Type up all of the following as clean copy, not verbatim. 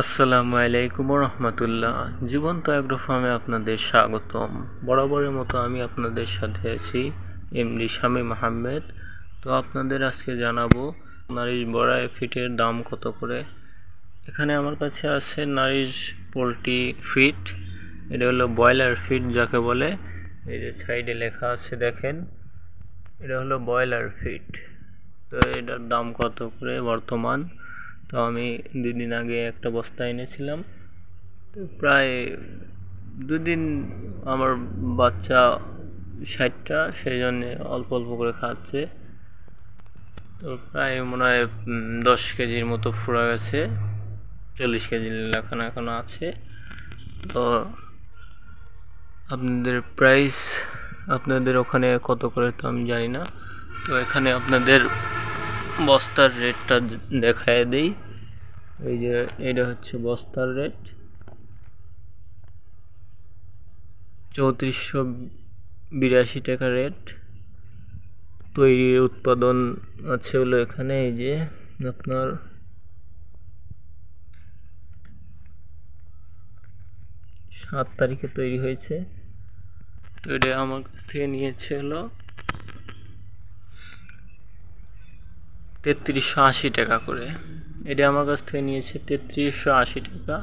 আসসালামু আলাইকুম রহমতুল্লাহ। জীবন্ত অ্যাগ্রো ফার্মে আপনাদের স্বাগতম। বরাবরের মতো আমি আপনাদের সাথে আছি এমডি শামীম আহমেদ। তো আপনাদের আজকে জানাবো নারিশ বড়া ফিটের দাম কত করে। এখানে আমার কাছে আছে নারিশ পোলট্রি ফিট। এটা হলো ব্রয়লার ফিট যাকে বলে। এই যে সাইডে লেখা আছে দেখেন, এটা হলো ব্রয়লার ফিট। তো এটার দাম কত করে বর্তমান। তো আমি 2 দিন আগে একটা বস্তা এনেছিলাম। তো প্রায় 2 দিন আমার বাচ্চা 60টা, সেই জন্যে অল্প অল্প করে খাচ্ছে। তো প্রায় মনে হয় 10 কেজির মতো ফুরা গেছে, 40 কেজি লেখানো এখনো আছে। তো আপনাদের প্রাইস আপনাদের ওখানে কত করে তো আমি জানি না। তো এখানে আপনাদের বস্তার রেটটা দেখায় দেই। এই যে এটা হচ্ছে বস্তার রেট, 3482 টাকা রেট। তৈরির উৎপাদন আছে হলো এখানে, এই যে আপনার 7 তারিখে তৈরি হয়েছে। তো এটা আমার কাছ থেকে নিয়েছে হলো 3380 টাকা করে। এটা আমার কাছ থেকে নিয়েছে 3380 টাকা।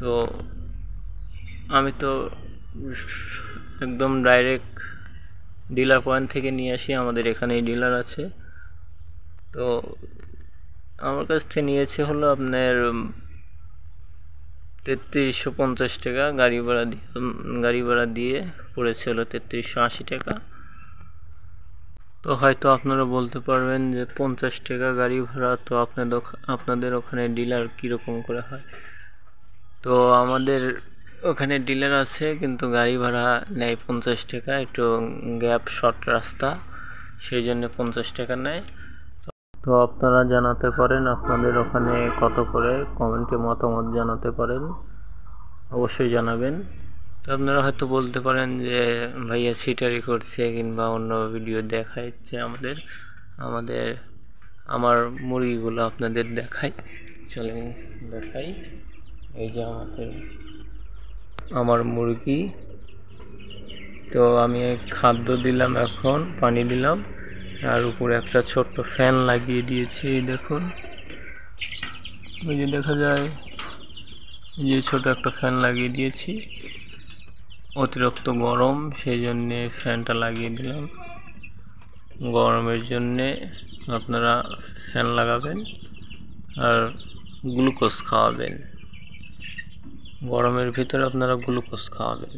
তো আমি তো একদম ডাইরেক্ট ডিলার পয়েন্ট থেকে নিয়ে আসি, আমাদের এখানেই ডিলার আছে। তো আমার কাছ থেকে নিয়েছে হলো আপনার 3350 টাকা। গাড়ি ভাড়া দিয়ে পড়েছে হলো 3380 টাকা। তো হয়তো আপনারা বলতে পারবেন যে 50 টাকা গাড়ি ভাড়া, তো আপনাদের ওখানে ডিলার কীরকম করে হয়। তো আমাদের ওখানে ডিলার আছে, কিন্তু গাড়ি ভাড়া নেয় 50 টাকা। একটু গ্যাপ শর্ট রাস্তা, সেই জন্য 50 টাকা নেয়। তো আপনারা জানাতে পারেন আপনাদের ওখানে কত করে, কমেন্টে মতামত জানাতে পারেন, অবশ্যই জানাবেন। তো আপনারা হয়তো বলতে পারেন যে ভাইয়া সিটারি করছে কিংবা অন্য ভিডিও দেখাচ্ছে। আমার মুরগিগুলো আপনাদের দেখাই, চলেন দেখাই। এই যে আমার মুরগি। তো আমি খাদ্য দিলাম, এখন পানি দিলাম, আর উপরে একটা ছোট্ট ফ্যান লাগিয়ে দিয়েছি। দেখুন, ওই যে দেখা যায়, এই যে ছোট একটা ফ্যান লাগিয়ে দিয়েছি। অতিরিক্ত গরম, সেই জন্যে ফ্যানটা লাগিয়ে দিলাম। গরমের জন্যে আপনারা ফ্যান লাগাবেন আর গ্লুকোজ খাওয়াবেন। গরমের ভিতরে আপনারা গ্লুকোজ খাওয়াবেন।